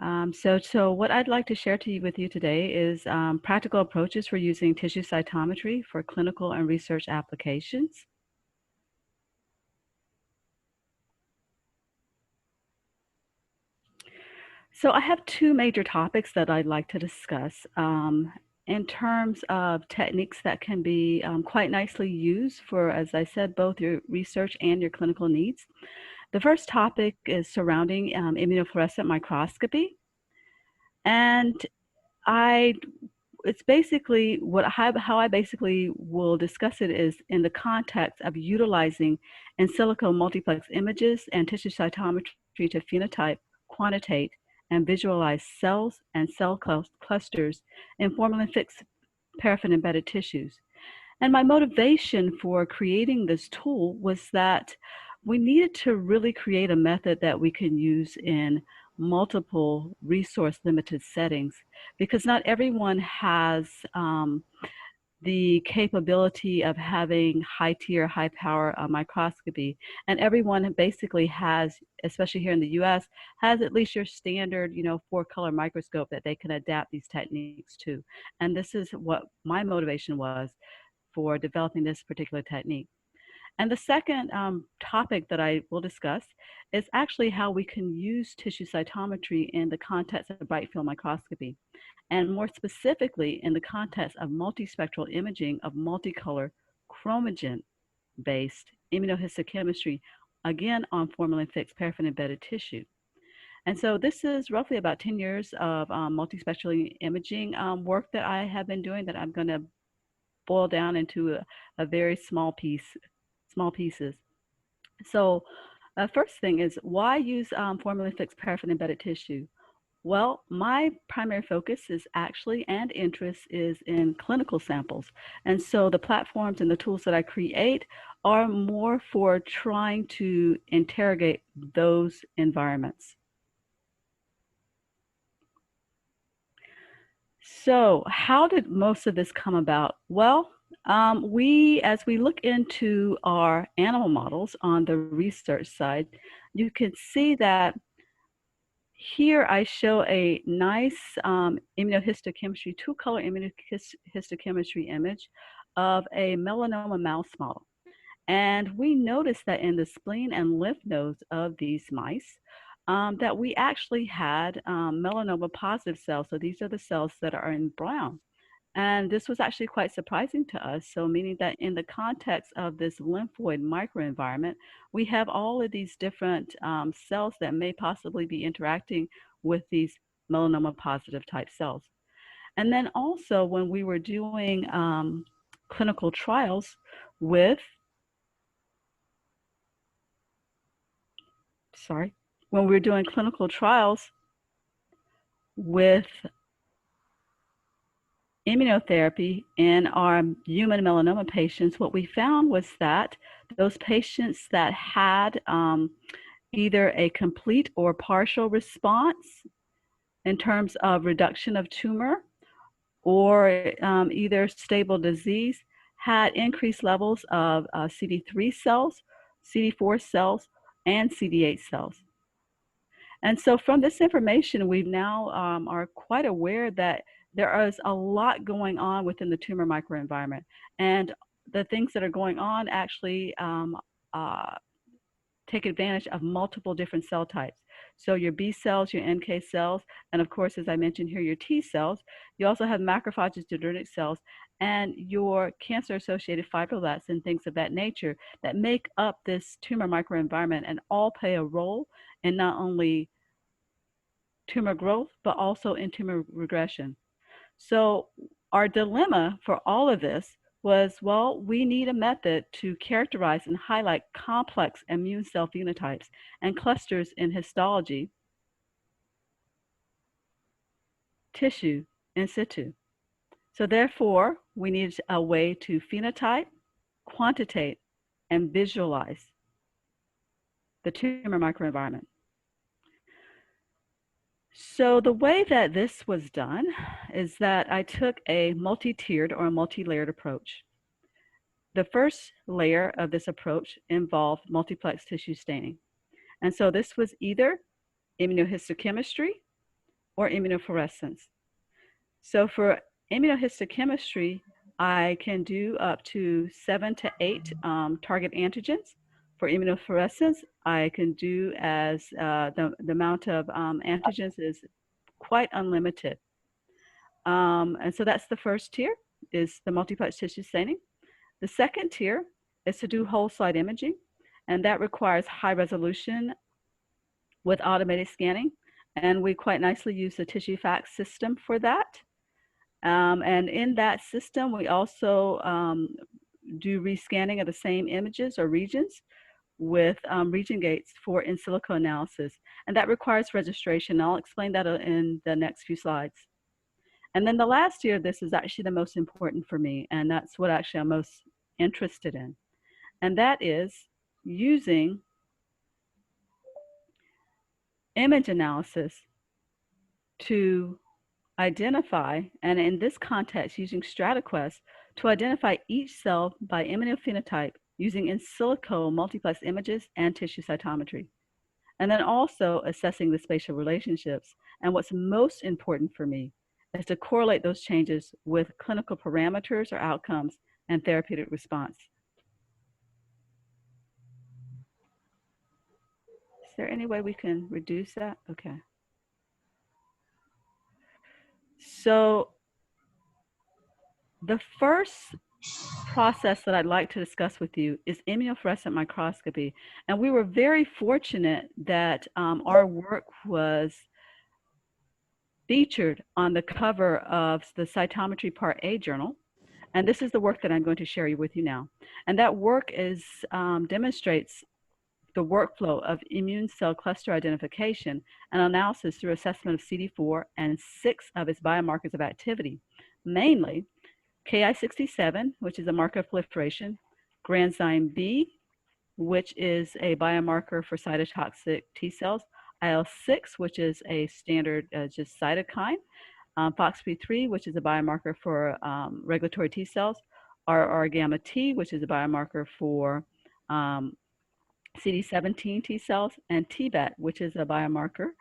So what I'd like to share with you today is practical approaches for using tissue cytometry for clinical and research applications. So I have two major topics that I'd like to discuss in terms of techniques that can be quite nicely used for, as I said, both your research and your clinical needs. The first topic is surrounding immunofluorescent microscopy. And it's basically how I basically will discuss it is in the context of utilizing in silico multiplex images and tissue cytometry to phenotype, quantitate, and visualize cells and cell clusters in formalin-fixed paraffin-embedded tissues. And my motivation for creating this tool was that we needed to really create a method that we can use in multiple resource limited settings, because not everyone has the capability of having high tier, high power microscopy. And everyone basically has, especially here in the US, has at least your standard, 4-color microscope that they can adapt these techniques to. And this is what my motivation was for developing this particular technique. And the second topic that I will discuss is actually how we can use tissue cytometry in the context of bright field microscopy, and more specifically in the context of multispectral imaging of multicolor chromogen-based immunohistochemistry, again on formalin-fixed paraffin-embedded tissue. And so this is roughly about 10 years of multispectral imaging work that I have been doing that I'm going to boil down into a very small pieces. So first thing is, why use formalin-fixed paraffin-embedded tissue? Well, my primary focus is actually, and interest is in clinical samples. And so the platforms and the tools that I create are more for trying to interrogate those environments. So how did most of this come about? Well, as we look into our animal models on the research side, you can see that here I show a nice immunohistochemistry, 2-color immunohistochemistry image of a melanoma mouse model. And we noticed that in the spleen and lymph nodes of these mice, that we actually had melanoma positive cells. So these are the cells that are in brown. And this was actually quite surprising to us. So meaning that in the context of this lymphoid microenvironment, we have all of these different cells that may possibly be interacting with these melanoma positive type cells. And then also when we were doing clinical trials with, when we were doing clinical trials with immunotherapy in our human melanoma patients, what we found was that those patients that had either a complete or partial response in terms of reduction of tumor or either stable disease had increased levels of CD3 cells, CD4 cells, and CD8 cells. And so from this information, we now are quite aware that there is a lot going on within the tumor microenvironment. And the things that are going on actually take advantage of multiple different cell types. So your B cells, your NK cells, and of course, as I mentioned here, your T cells. You also have macrophages, dendritic cells, and your cancer-associated fibroblasts and things of that nature that make up this tumor microenvironment and all play a role in not only tumor growth, but also in tumor regression. So our dilemma for all of this was, well, we need a method to characterize and highlight complex immune cell phenotypes and clusters in histology, tissue in situ. So therefore, we need a way to phenotype, quantitate, and visualize the tumor microenvironment. So the way that this was done is that I took a multi-tiered or a multi-layered approach. The first layer of this approach involved multiplex tissue staining. And so this was either immunohistochemistry, or immunofluorescence. So for immunohistochemistry, I can do up to 7 to 8 target antigens. For immunofluorescence, I can do as the amount of antigens is quite unlimited. And so that's the first tier, is the multiplex tissue staining. The second tier is to do whole slide imaging, and that requires high resolution with automated scanning. And we quite nicely use the TissueFax system for that. And in that system, we also do rescanning of the same images or regions with region gates for in silico analysis. And that requires registration. I'll explain that in the next few slides. And then the last tier of this is actually the most important for me, and that's what actually I'm most interested in. And that is using image analysis to identify, and in this context, using StrataQuest to identify each cell by immunophenotype using in silico multiplex images and tissue cytometry. And then also assessing the spatial relationships. And what's most important for me is to correlate those changes with clinical parameters or outcomes and therapeutic response. Is there any way we can reduce that? Okay. So the first process that I'd like to discuss with you is immunofluorescent microscopy. And we were very fortunate that our work was featured on the cover of the Cytometry Part A journal. And this is the work that I'm going to share with you now. And that work is demonstrates the workflow of immune cell cluster identification and analysis through assessment of CD4 and 6 of its biomarkers of activity, mainly Ki67, which is a marker of proliferation, granzyme B, which is a biomarker for cytotoxic T cells, IL-6, which is a standard just cytokine, FOXP3, which is a biomarker for regulatory T cells, RR gamma T, which is a biomarker for CD17 T cells, and TBET, which is a biomarker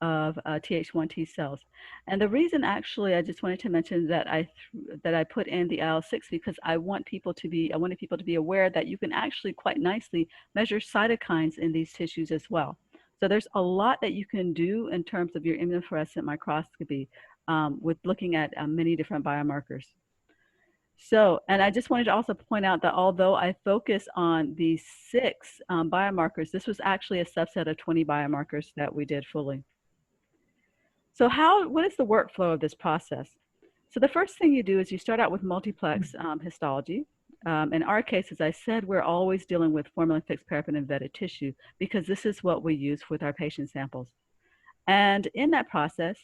of Th1 T cells. And the reason actually I just wanted to mention that I put in the IL-6 because I wanted people to be aware that you can actually quite nicely measure cytokines in these tissues as well. So there's a lot that you can do in terms of your immunofluorescent microscopy with looking at many different biomarkers. So, and I just wanted to also point out that although I focus on these 6 biomarkers, this was actually a subset of 20 biomarkers that we did fully. So what is the workflow of this process? So the first thing you do is you start out with multiplex histology. In our case, as I said, we're always dealing with formalin-fixed paraffin embedded tissue because this is what we use with our patient samples. And in that process,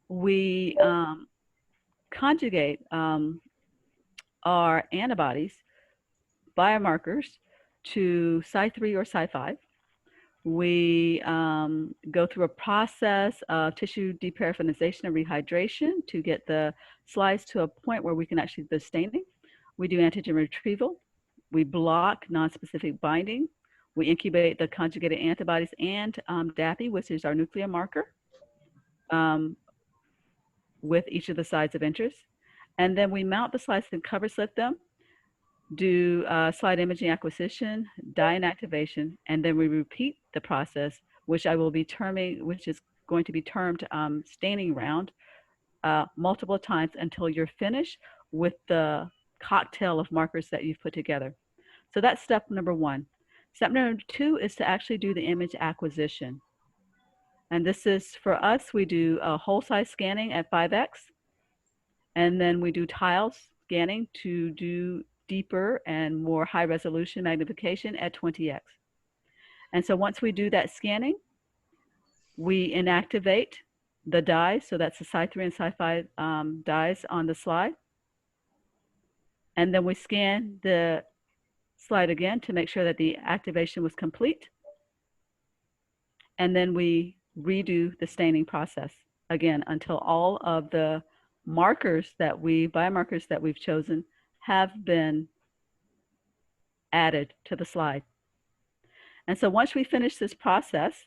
we conjugate our antibodies, biomarkers, to Cy3 or Cy5. We go through a process of tissue deparaffinization and rehydration to get the slides to a point where we can actually do the staining. We do antigen retrieval. We block nonspecific binding. We incubate the conjugated antibodies and DAPI, which is our nuclear marker, with each of the sites of interest. And then we mount the slides and cover slip them, do slide imaging acquisition, dye inactivation, and then we repeat the process, which is going to be termed staining round, multiple times until you're finished with the cocktail of markers that you've put together. So that's step number 1. Step number 2 is to actually do the image acquisition. And this is, for us, we do a whole size scanning at 5x, and then we do tile scanning to do deeper and more high resolution magnification at 20x. And so once we do that scanning, we inactivate the dyes. So that's the Cy3 and Cy5 dyes on the slide. And then we scan the slide again to make sure that the activation was complete. And then we redo the staining process again until all of the biomarkers that we've chosen have been added to the slide. And so once we finish this process,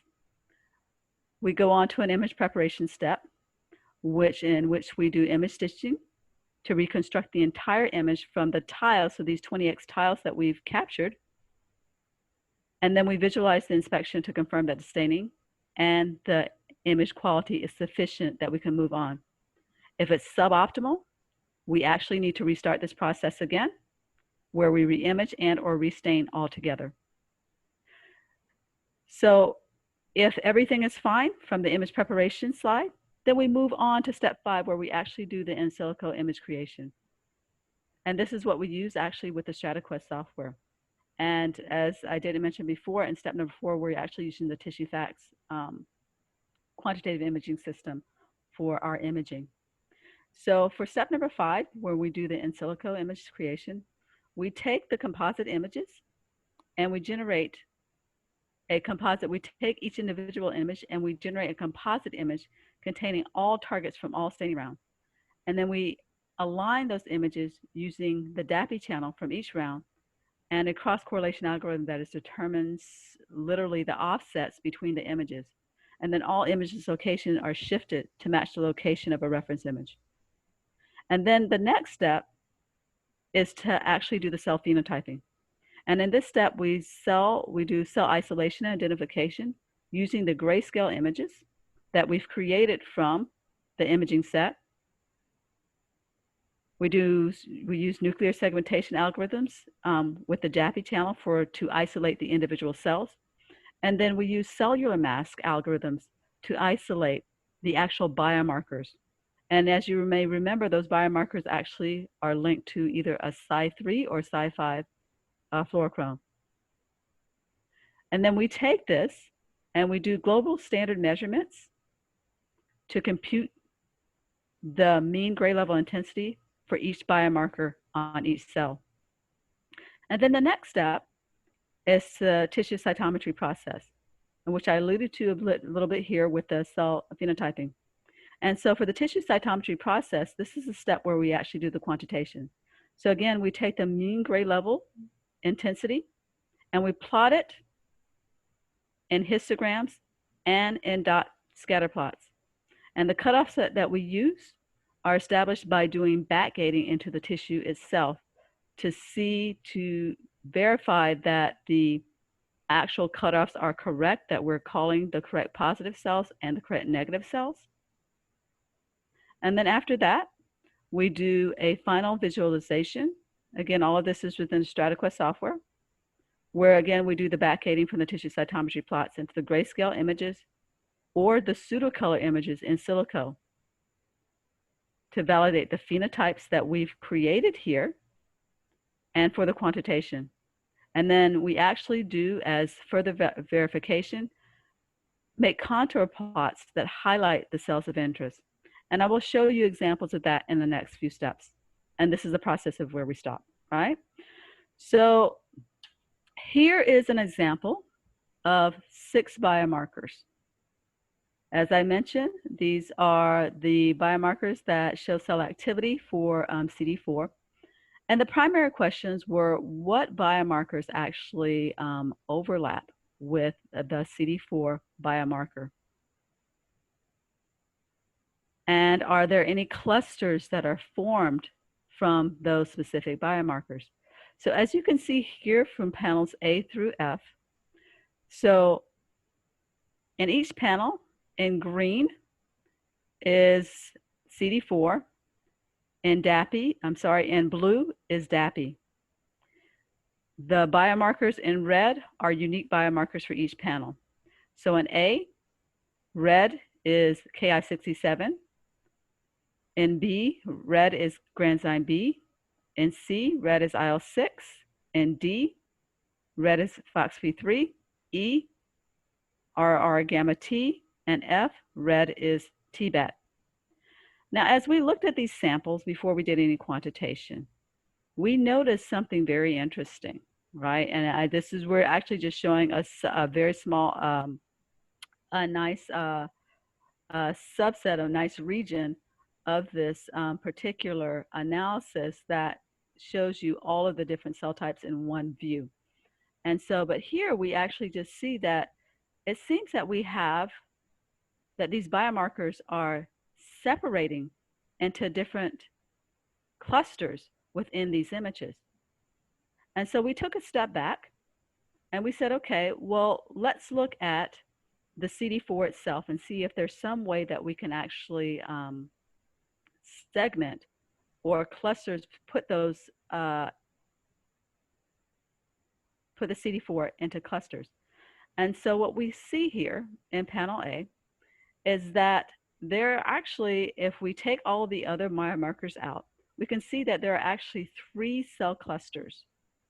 We go on to an image preparation step, in which we do image stitching to reconstruct the entire image from the tiles, so these 20x tiles that we've captured. And then we visualize the inspection to confirm that the staining and the image quality is sufficient that we can move on. If it's suboptimal, we actually need to restart this process again, where we re-image and or restain altogether. So if everything is fine from the image preparation slide, then we move on to step 5, where we actually do the in silico image creation. And this is what we use actually with the StrataQuest software. And as I didn't mention before, in step number 4, we're actually using the TissueFacts quantitative imaging system for our imaging. So for step number 5, where we do the in silico image creation, we take the composite images and we generate a composite. We take each individual image and we generate a composite image containing all targets from all staining rounds. And then we align those images using the DAPI channel from each round and a cross-correlation algorithm that determines literally the offsets between the images. And then all images' locations are shifted to match the location of a reference image. And then the next step is to actually do the cell phenotyping. And in this step, we do cell isolation and identification using the grayscale images that we've created from the imaging set. We use nuclear segmentation algorithms with the DAPI channel to isolate the individual cells. And then we use cellular mask algorithms to isolate the actual biomarkers. And as you may remember, those biomarkers actually are linked to either a Cy3 or Cy5 fluorochrome. And then we take this and we do global standard measurements to compute the mean gray level intensity for each biomarker on each cell. And then the next step is the tissue cytometry process, which I alluded to a little bit here with the cell phenotyping. And so for the tissue cytometry process, this is a step where we actually do the quantitation. So again, we take the mean gray level intensity and we plot it in histograms and in dot scatter plots. And the cutoffs that we use are established by doing backgating into the tissue itself to verify that the actual cutoffs are correct, that we're calling the correct positive cells and the correct negative cells. And then after that, we do a final visualization. Again, all of this is within the StrataQuest software, where again, we do the backgating from the tissue cytometry plots into the grayscale images or the pseudocolor images in silico to validate the phenotypes that we've created here and for the quantitation. And then we actually do, as further verification, make contour plots that highlight the cells of interest. And I will show you examples of that in the next few steps. And this is the process of where we stop, right? So here is an example of 6 biomarkers. As I mentioned, these are the biomarkers that show cell activity for CD4. And the primary questions were, what biomarkers actually overlap with the CD4 biomarker? And are there any clusters that are formed from those specific biomarkers? So as you can see here from panels A through F, so in each panel, in green is CD4, in blue is DAPI. The biomarkers in red are unique biomarkers for each panel. So in A, red is Ki67. In B, red is granzyme B. In C, red is IL-6. In D, red is FOXP3. E, RR gamma T. And F, red is TBAT. Now, as we looked at these samples before we did any quantitation, we noticed something very interesting, right? And this is, we're actually just showing us a very small, a nice subset, a nice region of this particular analysis that shows you all of the different cell types in one view. And so, but here we actually just see that it seems that we have that these biomarkers are separating into different clusters within these images. And so we took a step back and we said, okay, well, let's look at the CD4 itself and see if there's some way that we can actually segment or clusters, put the CD4 into clusters. And so what we see here in panel A is that there are actually, if we take all the other biomarkers out, we can see that there are actually 3 cell clusters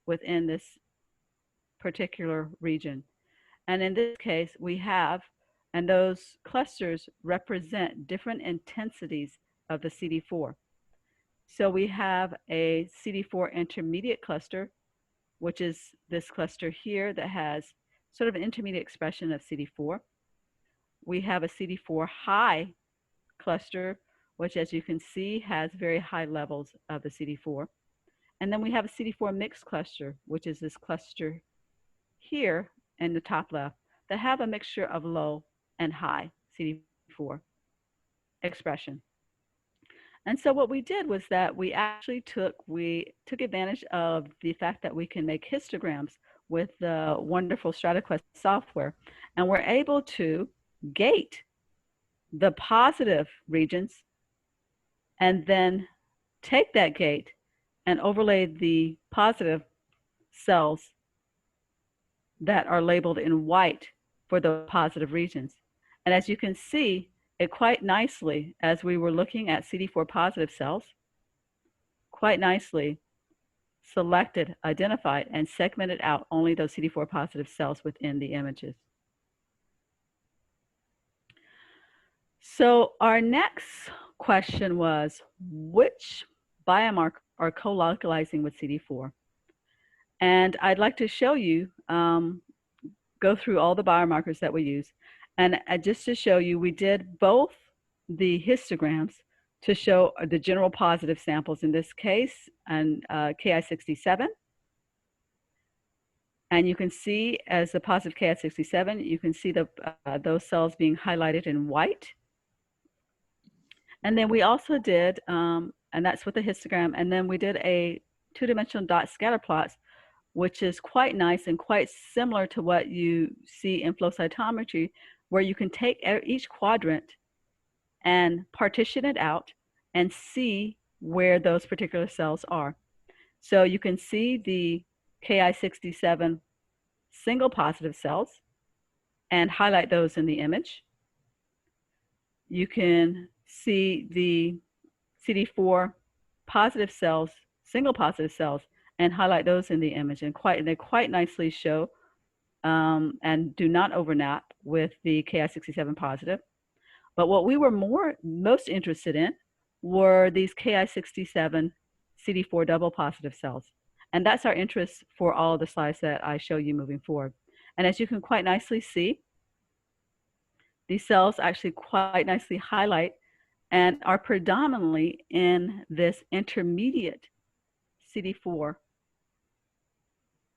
within this particular region. And in this case, we have, and those clusters represent different intensities of the CD4. So we have a CD4 intermediate cluster, which is this cluster here that has sort of an intermediate expression of CD4. We have a CD4 high cluster, which, as you can see, has very high levels of the CD4. And then we have a CD4 mixed cluster, which is this cluster here in the top left, that have a mixture of low and high CD4 expression. And so what we did was that we actually took advantage of the fact that we can make histograms with the wonderful StrataQuest software, and we're able to gate the positive regions and then take that gate and overlay the positive cells that are labeled in white for the positive regions. And as you can see, it quite nicely, as we were looking at CD4 positive cells, quite nicely selected, identified, and segmented out only those CD4 positive cells within the images. So our next question was, which biomarkers are co-localizing with CD4? And I'd like to show you, go through all the biomarkers that we use. And just to show you, we did both the histograms to show the general positive samples in this case, and Ki67. And you can see as the positive Ki67, you can see those cells being highlighted in white. And then we also did, and that's with the histogram, and then we did a 2-dimensional dot scatter plots, which is quite nice and quite similar to what you see in flow cytometry, where you can take each quadrant and partition it out and see where those particular cells are. So you can see the Ki67 single positive cells and highlight those in the image. You can see the CD4 positive cells, single positive cells, and highlight those in the image. And they quite nicely show and do not overlap with the Ki67 positive. But what we were most interested in were these Ki67 CD4 double positive cells. And that's our interest for all of the slides that I show you moving forward. And as you can quite nicely see, these cells actually quite nicely highlight and are predominantly in this intermediate CD4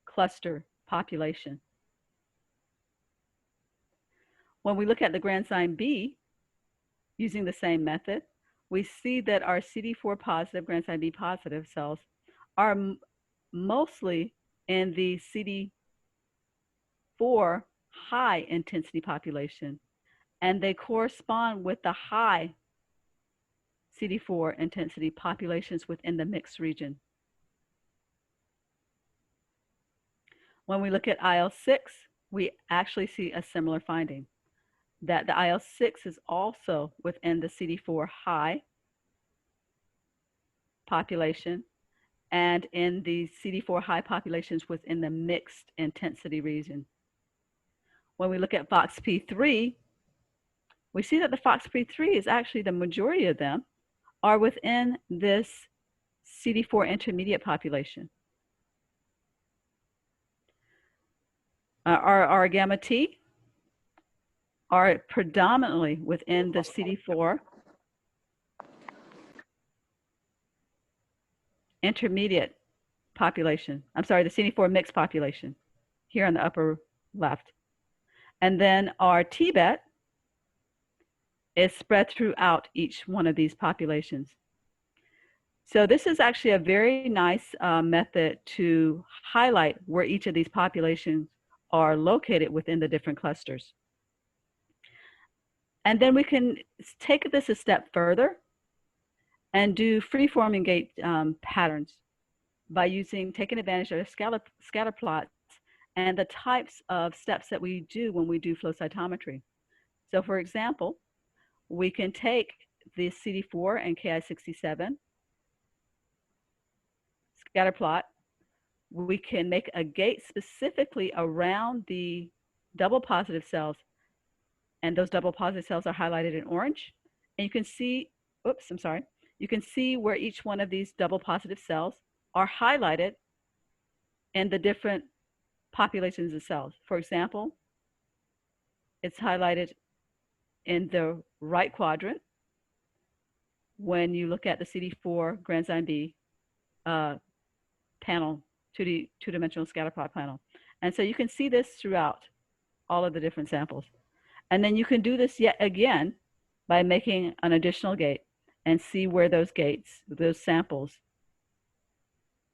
cluster population. When we look at the granzyme B, using the same method, we see that our CD4 positive, granzyme B positive cells are mostly in the CD4 high intensity population, and they correspond with the high CD4 intensity populations within the mixed region. When we look at IL-6, we actually see a similar finding, that the IL-6 is also within the CD4 high population and in the CD4 high populations within the mixed intensity region. When we look at FOXP3, we see that the FOXP3 is actually, the majority of them are within this CD4 intermediate population. Our gamma T are predominantly within the CD4 intermediate population. I'm sorry, the CD4 mixed population here on the upper left. And then our TBET is spread throughout each one of these populations. So this is actually a very nice method to highlight where each of these populations are located within the different clusters. And then we can take this a step further and do free-forming gate patterns by taking advantage of scatter plots and the types of steps that we do when we do flow cytometry. So for example, we can take the CD4 and Ki67 scatter plot. We can make a gate specifically around the double positive cells, and those double positive cells are highlighted in orange. And you can see, you can see where each one of these double positive cells are highlighted in the different populations of cells. For example, it's highlighted in the right quadrant when you look at the CD4 granzyme B panel, two-dimensional scatter plot panel. And so you can see this throughout all of the different samples. And then you can do this yet again by making an additional gate and see where those gates, those samples,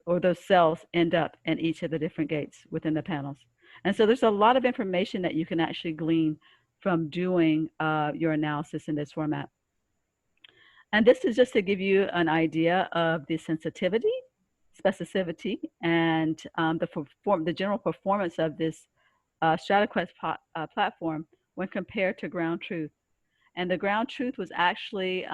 or those cells end up in each of the different gates within the panels. And so there's a lot of information that you can actually glean from doing your analysis in this format. And this is just to give you an idea of the sensitivity, specificity, and the general performance of this StrataQuest platform when compared to ground truth. And the ground truth was actually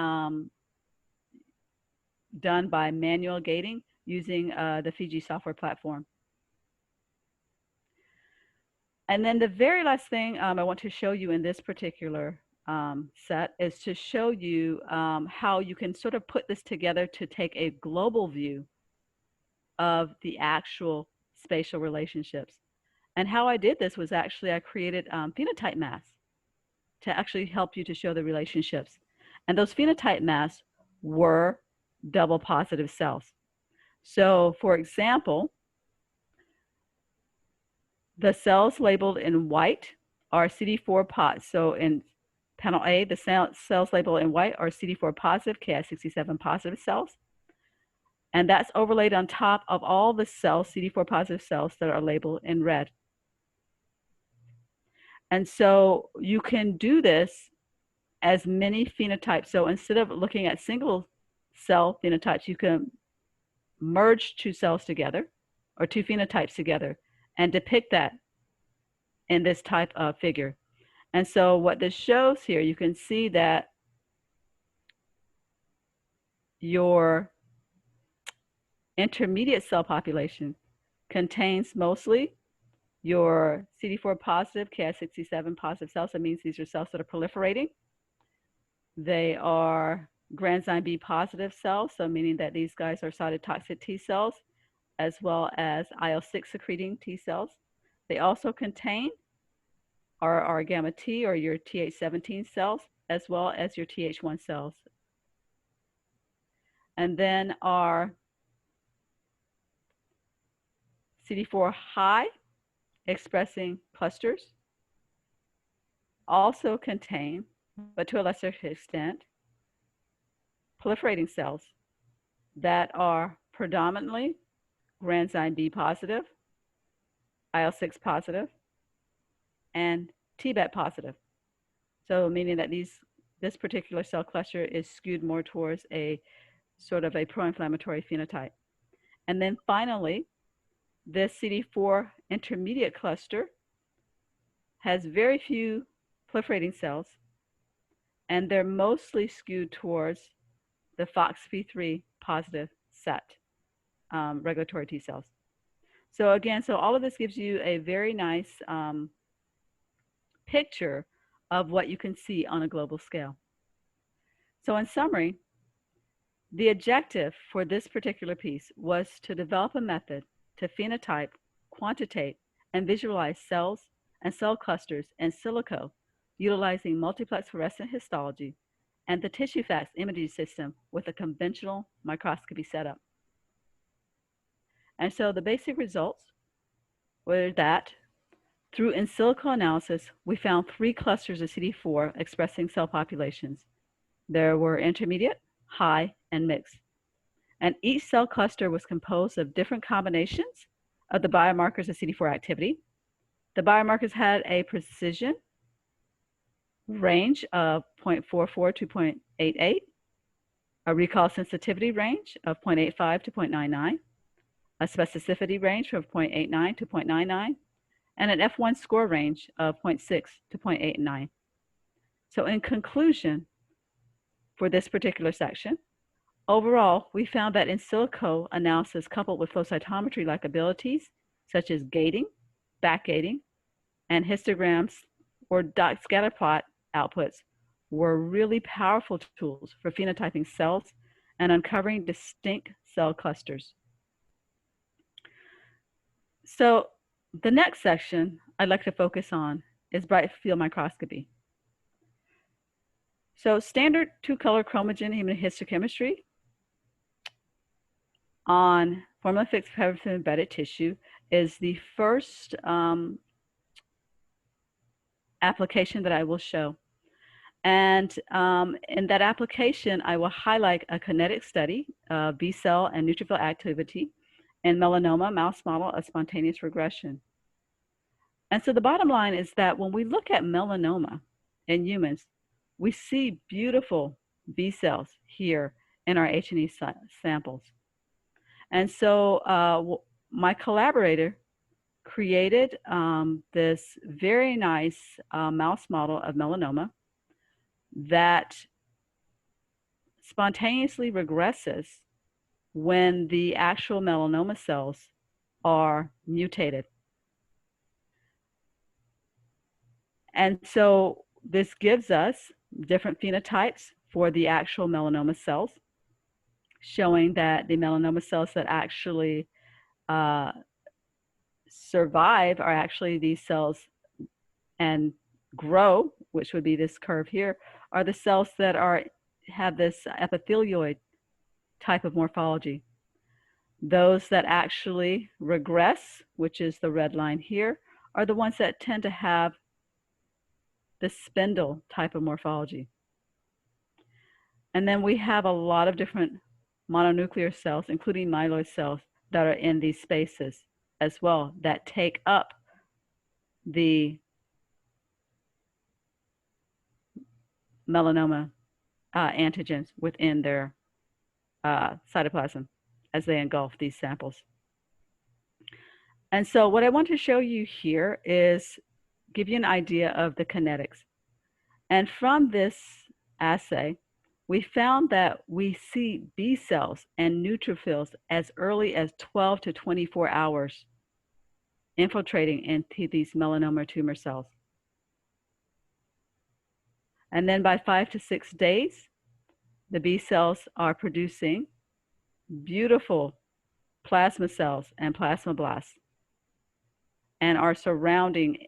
done by manual gating using the Fiji software platform. And then the very last thing I want to show you in this particular set is to show you how you can sort of put this together to take a global view of the actual spatial relationships. And how I did this was actually I created phenotype masks to actually help you to show the relationships. And those phenotype masks were double positive cells. So for example, the cells labeled in white are CD4 positive. So in panel A, the cells labeled in white are CD4 positive, Ki67 positive cells. And that's overlaid on top of all the cells, CD4 positive cells that are labeled in red. And so you can do this as many phenotypes. So instead of looking at single cell phenotypes, you can merge two cells together or two phenotypes together and depict that in this type of figure. And so what this shows here, you can see that your intermediate cell population contains mostly your CD4 positive, Ki67 positive cells. That means these are cells that are proliferating. They are granzyme B positive cells, so meaning that these guys are cytotoxic T cells, as well as IL-6 secreting T cells. They also contain our gamma T or your Th17 cells, as well as your Th1 cells. And then our CD4 high expressing clusters also contain, but to a lesser extent, proliferating cells that are predominantly granzyme B positive, IL-6 positive, and Tbet positive. So meaning that this particular cell cluster is skewed more towards a sort of a pro-inflammatory phenotype. And then finally, this CD4 intermediate cluster has very few proliferating cells, and they're mostly skewed towards the FOXP3 positive set regulatory T cells. So again, so all of this gives you a very nice picture of what you can see on a global scale. So in summary, the objective for this particular piece was to develop a method to phenotype, quantitate, and visualize cells and cell clusters in silico utilizing multiplex fluorescent histology and the TissueFax imaging system with a conventional microscopy setup. And so the basic results were that Through in silico analysis, we found 3 clusters of CD4 expressing cell populations. There were intermediate, high, and mixed. And each cell cluster was composed of different combinations of the biomarkers of CD4 activity. The biomarkers had a precision range of 0.44 to 0.88, a recall sensitivity range of 0.85 to 0.99, a specificity range of 0.89 to 0.99, and an F1 score range of 0.6 to 0.89. So in conclusion, for this particular section, overall, we found that in silico analysis coupled with flow cytometry-like abilities, such as gating, backgating, and histograms or dot scatter plot outputs were really powerful tools for phenotyping cells and uncovering distinct cell clusters. So the next section I'd like to focus on is bright field microscopy. So standard 2-color chromogen immunohistochemistry on formula-fixed paraffin-embedded tissue is the first application that I will show. And in that application, I will highlight a kinetic study of B-cell and neutrophil activity in melanoma mouse model of spontaneous regression. And so the bottom line is that when we look at melanoma in humans, we see beautiful B cells here in our H&E samples. And so my collaborator created this very nice mouse model of melanoma that spontaneously regresses when the actual melanoma cells are mutated. And so this gives us different phenotypes for the actual melanoma cells, showing that the melanoma cells that actually survive are actually these cells and grow, which would be this curve here, are the cells that have this epithelioid type of morphology. Those that actually regress, which is the red line here, are the ones that tend to have the spindle type of morphology. And then we have a lot of different mononuclear cells, including myeloid cells, that are in these spaces as well, that take up the melanoma antigens within their cytoplasm as they engulf these samples. And so what I want to show you here is give you an idea of the kinetics. And from this assay, we found that we see B cells and neutrophils as early as 12 to 24 hours infiltrating into these melanoma tumor cells. And then by 5 to 6 days, the B cells are producing beautiful plasma cells and plasmablasts and are surrounding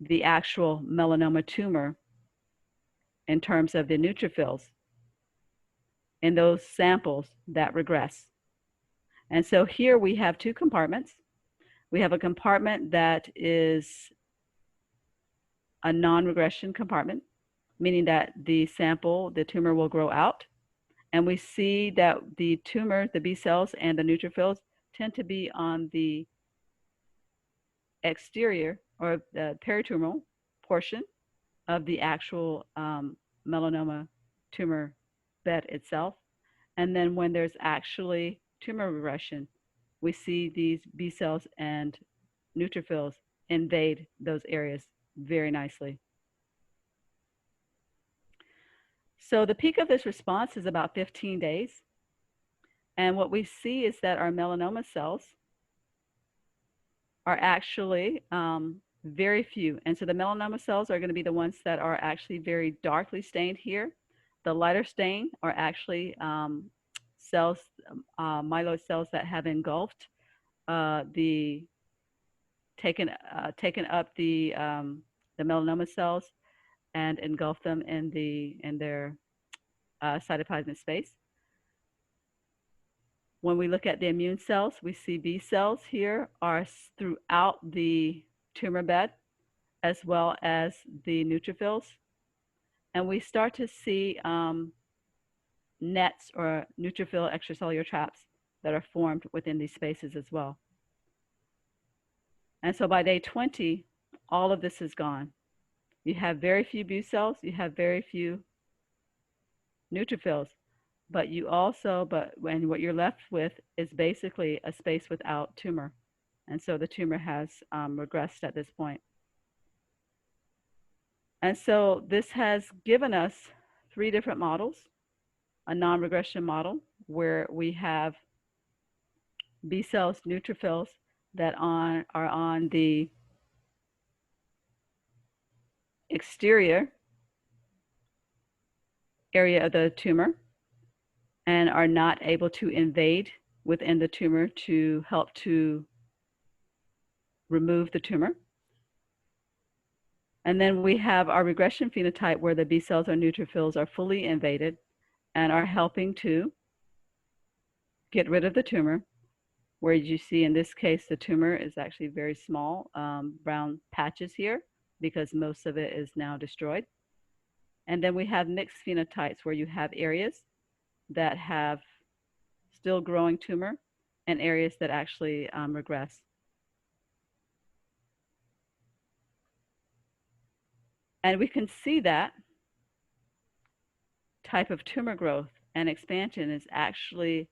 the actual melanoma tumor in terms of the neutrophils in those samples that regress. And so here we have 2 compartments. We have a compartment that is a non-regression compartment, meaning that the tumor will grow out. And we see that the tumor, the B cells and the neutrophils tend to be on the exterior or the peritumoral portion of the actual melanoma tumor bed itself. And then when there's actually tumor regression, we see these B cells and neutrophils invade those areas very nicely. So the peak of this response is about 15 days. And what we see is that our melanoma cells are actually very few. And so the melanoma cells are going to be the ones that are actually very darkly stained here. The lighter stain are actually cells, myeloid cells that have engulfed taken up the melanoma cells and engulfed them in their cytoplasmic space. When we look at the immune cells, we see B cells here are throughout the tumor bed, as well as the neutrophils. And we start to see nets or neutrophil extracellular traps that are formed within these spaces as well. And so by day 20, all of this is gone. You have very few B cells, you have very few neutrophils, but what you're left with is basically a space without tumor. And so the tumor has regressed at this point. And so this has given us 3 different models: a non-regression model where we have B cells, neutrophils that are on the exterior area of the tumor and are not able to invade within the tumor to help to remove the tumor. And then we have our regression phenotype where the B cells or neutrophils are fully invaded and are helping to get rid of the tumor, where you see in this case the tumor is actually very small, brown patches here, because most of it is now destroyed. And then we have mixed phenotypes where you have areas that have still growing tumor and areas that actually regress. And we can see that type of tumor growth and expansion is actually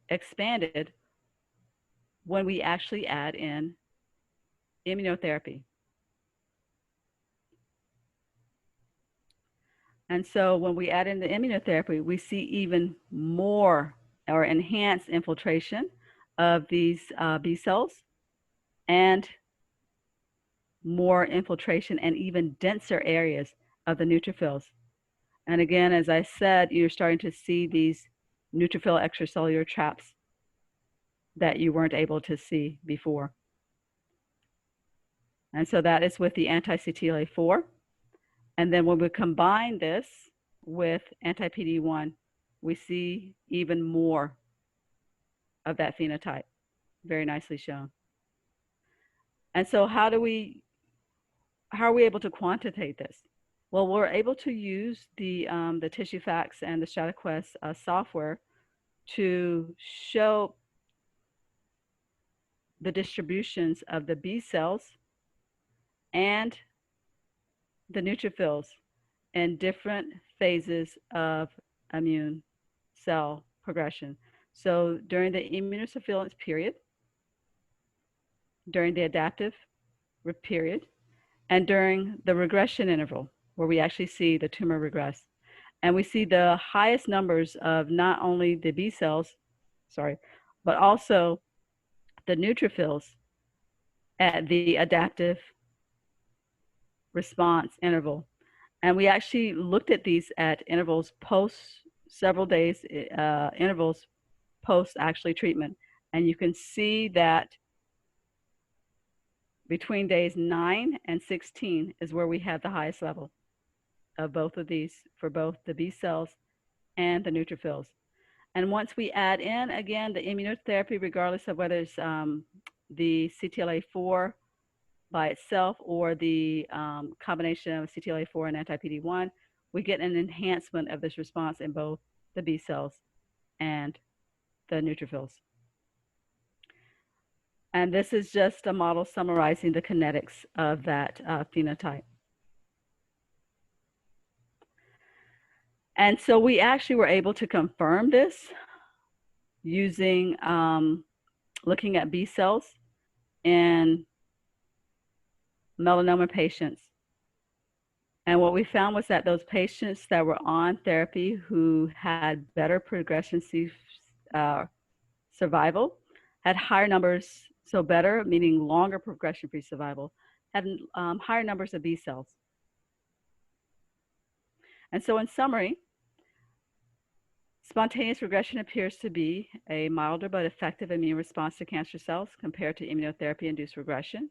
expanded when we actually add in immunotherapy. And so when we add in the immunotherapy, we see even more or enhanced infiltration of these B cells and more infiltration and even denser areas of the neutrophils. And again, as I said, you're starting to see these neutrophil extracellular traps that you weren't able to see before. And so that is with the anti-CTLA-4. And then when we combine this with anti-PD-1, we see even more of that phenotype, very nicely shown. And so how are we able to quantitate this? Well, we're able to use the TissueFacts and the StrataQuest software to show the distributions of the B cells and the neutrophils in different phases of immune cell progression. So during the immunosurveillance period, during the adaptive period, and during the regression interval, where we actually see the tumor regress. And we see the highest numbers of not only the B cells, but also the neutrophils at the adaptive response interval. And we actually looked at these at intervals several days intervals post actually treatment. And you can see that between days 9 and 16 is where we have the highest level of both of these for both the B cells and the neutrophils. And once we add in, again, the immunotherapy, regardless of whether it's the CTLA-4 by itself or the combination of CTLA-4 and anti-PD-1, we get an enhancement of this response in both the B cells and the neutrophils. And this is just a model summarizing the kinetics of that phenotype. And so we actually were able to confirm this using looking at B cells in melanoma patients. And what we found was that those patients that were on therapy who had better progression-free survival had higher numbers, so better, meaning longer progression-free survival, had higher numbers of B cells. And so in summary, spontaneous regression appears to be a milder but effective immune response to cancer cells compared to immunotherapy-induced regression.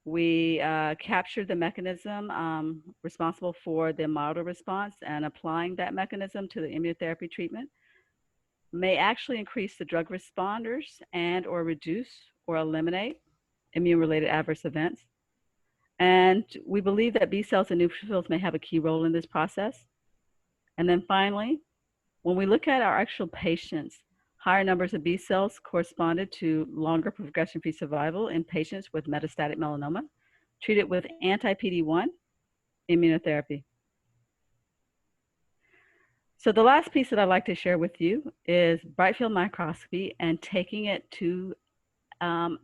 We captured the mechanism responsible for the milder response, and applying that mechanism to the immunotherapy treatment may actually increase the drug responders and or reduce or eliminate immune-related adverse events. And we believe that B cells and neutrophils may have a key role in this process. And then finally, when we look at our actual patients, higher numbers of B cells corresponded to longer progression-free survival in patients with metastatic melanoma treated with anti-PD-1 immunotherapy. So the last piece that I'd like to share with you is bright field microscopy and taking it to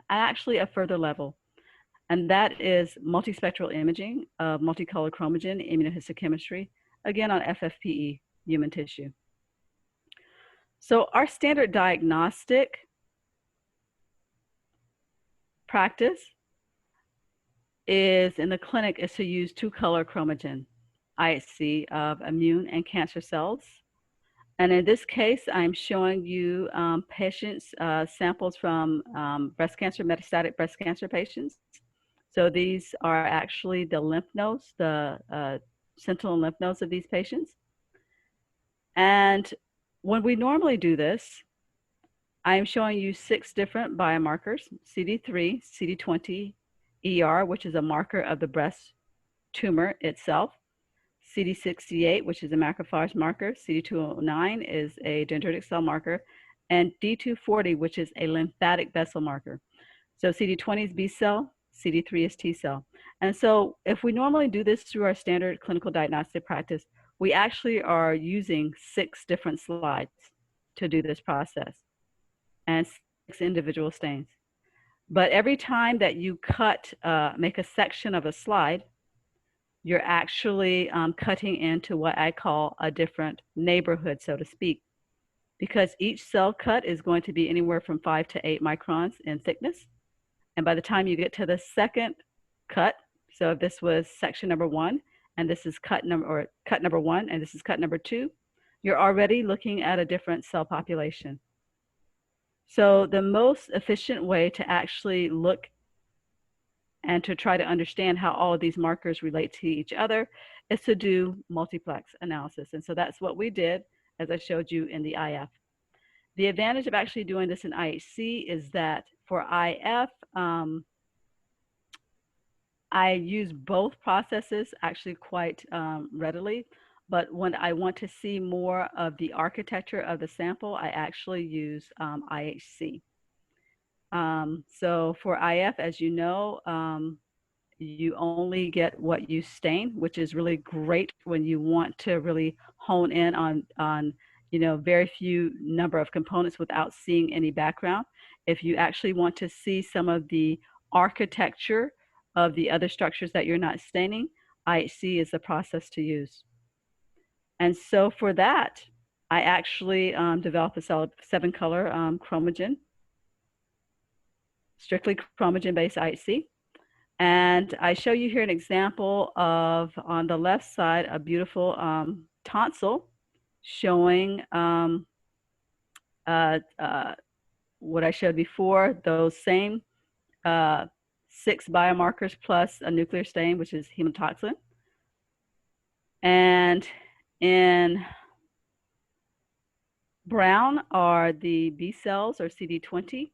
actually a further level. And that is multispectral imaging of multicolored chromogen immunohistochemistry, again on FFPE human tissue. So our standard diagnostic practice is in the clinic is to use two-color chromogen, IHC, of immune and cancer cells. And in this case, I'm showing you patients' samples from metastatic breast cancer patients. So these are actually the lymph nodes, the sentinel lymph nodes of these patients. And when we normally do this, I'm showing you 6 different biomarkers: CD3, CD20, ER, which is a marker of the breast tumor itself, CD68, which is a macrophage marker, CD209 is a dendritic cell marker, and D240, which is a lymphatic vessel marker. So CD20 is B cell, CD3 is T cell. And so if we normally do this through our standard clinical diagnostic practice, we actually are using 6 different slides to do this process and 6 individual stains. But every time that you make a section of a slide, you're actually cutting into what I call a different neighborhood, so to speak, because each cell cut is going to be anywhere from 5 to 8 microns in thickness. And by the time you get to the second cut, so if this was section number 1, and this is cut number 1, and this is cut number 2, you're already looking at a different cell population. So the most efficient way to actually look and to try to understand how all of these markers relate to each other is to do multiplex analysis. And so that's what we did, as I showed you in the IF. The advantage of actually doing this in IHC is that for IF, I use both processes actually quite readily. But when I want to see more of the architecture of the sample, I actually use IHC. So for IF, as you know, you only get what you stain, which is really great when you want to really hone in on very few number of components without seeing any background. If you actually want to see some of the architecture of the other structures that you're not staining, IHC is the process to use. And so for that, I actually developed a 7-color chromogen, strictly chromogen-based IHC. And I show you here an example of, on the left side, a beautiful tonsil showing what I showed before, those same 6 biomarkers plus a nuclear stain, which is hemotoxin. And in brown are the B cells, or CD20.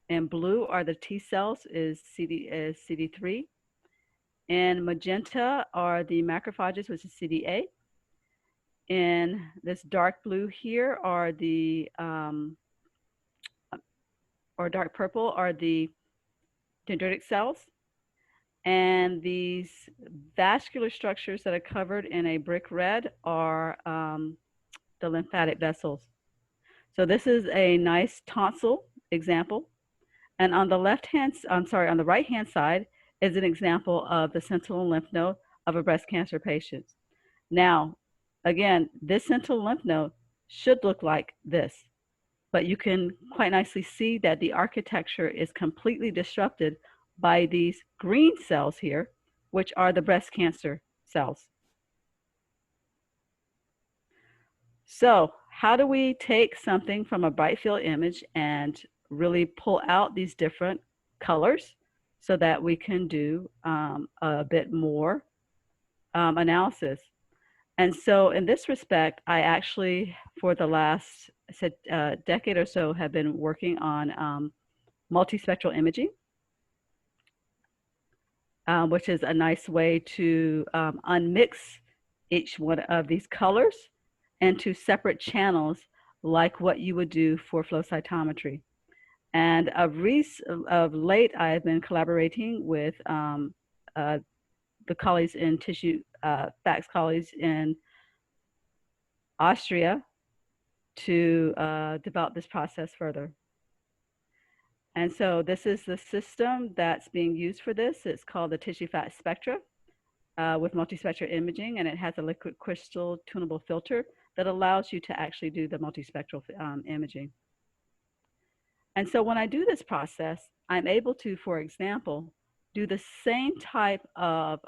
In blue are the T cells, is CD3. In magenta are the macrophages, which is CD8. In this dark blue here are the, or dark purple are the dendritic cells. And these vascular structures that are covered in a brick red are the lymphatic vessels. So this is a nice tonsil example. And on the on the right-hand side is an example of the sentinel lymph node of a breast cancer patient. Now, again, this sentinel lymph node should look like this, but you can quite nicely see that the architecture is completely disrupted by these green cells here, which are the breast cancer cells. So how do we take something from a bright field image and really pull out these different colors so that we can do a bit more analysis. And so in this respect, I actually, for the last decade or so, have been working on multispectral imaging, which is a nice way to unmix each one of these colors into separate channels, like what you would do for flow cytometry. And of late, I've been collaborating with the colleagues in TissueFacts colleagues in Austria to develop this process further. And so this is the system that's being used for this. It's called the TissueFacts Spectra with multispectral imaging, and it has a liquid crystal tunable filter that allows you to actually do the multispectral imaging. And so when I do this process, I'm able to, for example, do the same type of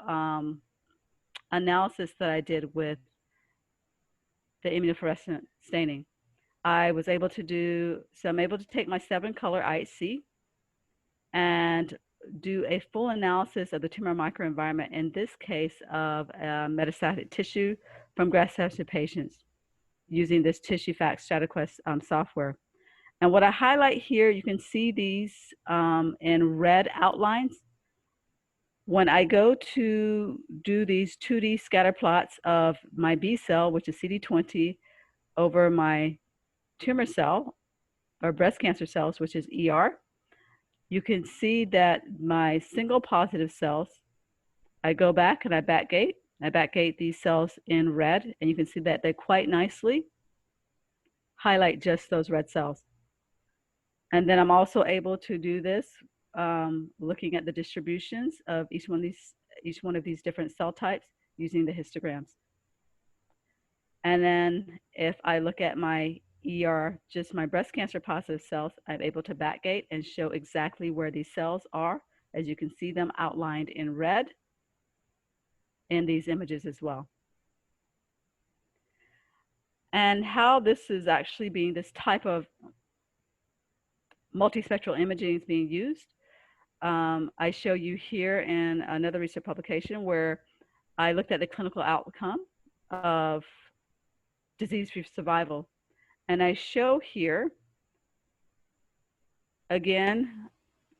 analysis that I did with the immunofluorescent staining. I was able to do, so I'm able to take my 7-color IHC and do a full analysis of the tumor microenvironment, in this case of metastatic tissue from graft-sensitive patients using this TissueFacts StrataQuest software. And what I highlight here, you can see these in red outlines. When I go to do these 2D scatter plots of my B cell, which is CD20, over my tumor cell, or breast cancer cells, which is ER, you can see that my single positive cells, I go back and I backgate these cells in red, and you can see that they quite nicely highlight just those red cells. And then I'm also able to do this looking at the distributions of each one of these different cell types using the histograms. And then if I look at my ER, just my breast cancer positive cells, I'm able to backgate and show exactly where these cells are, as you can see them outlined in red in these images as well. And how this is actually being, this type of multispectral imaging is being used, I show you here in another research publication where I looked at the clinical outcome of disease-free survival. And I show here, again,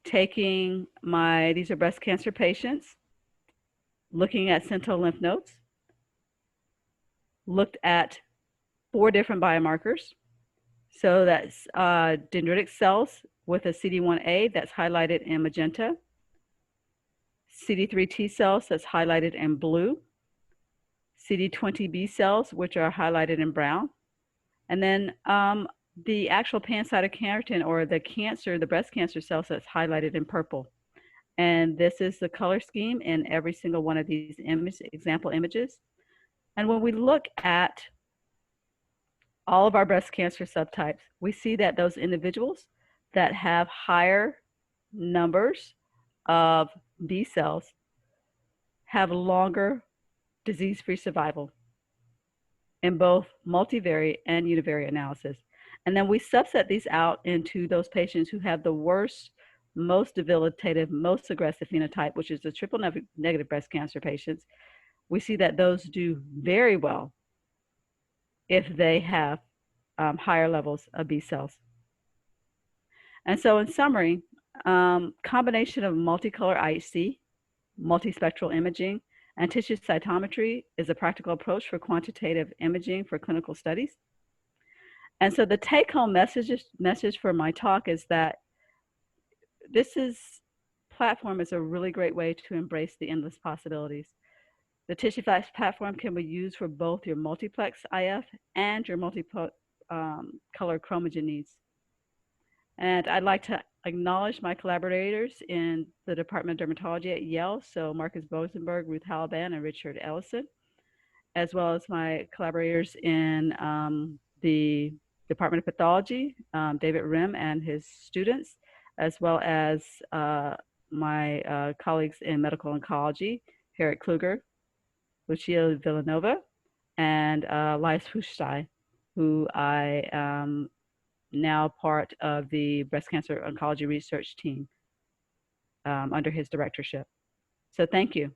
taking these are breast cancer patients, looking at sentinel lymph nodes, looked at 4 different biomarkers. So that's dendritic cells with a CD1A that's highlighted in magenta, CD3 T cells that's highlighted in blue, CD20 B cells, which are highlighted in brown, and then the actual pancytokeratin, or the cancer, the breast cancer cells, that's highlighted in purple. And this is the color scheme in every single one of these example images. And when we look at all of our breast cancer subtypes, we see that those individuals that have higher numbers of B cells have longer disease-free survival in both multivariate and univariate analysis. And then we subset these out into those patients who have the worst, most debilitative, most aggressive phenotype, which is the triple negative breast cancer patients. We see that those do very well if they have higher levels of B cells. And so in summary, combination of multicolor IHC, multispectral imaging, and tissue cytometry is a practical approach for quantitative imaging for clinical studies. And so the take-home message for my talk is that this platform is a really great way to embrace the endless possibilities. The TissueFacts platform can be used for both your multiplex IF and your multicolor chromogen needs. And I'd like to acknowledge my collaborators in the Department of Dermatology at Yale, so Marcus Bosenberg, Ruth Halaban, and Richard Ellison, as well as my collaborators in the Department of Pathology, David Rim and his students, as well as my colleagues in medical oncology, Harriet Kluger, Lucia Villanova, and Lise Fuchstai, who I am now part of the breast cancer oncology research team. under his directorship. So thank you.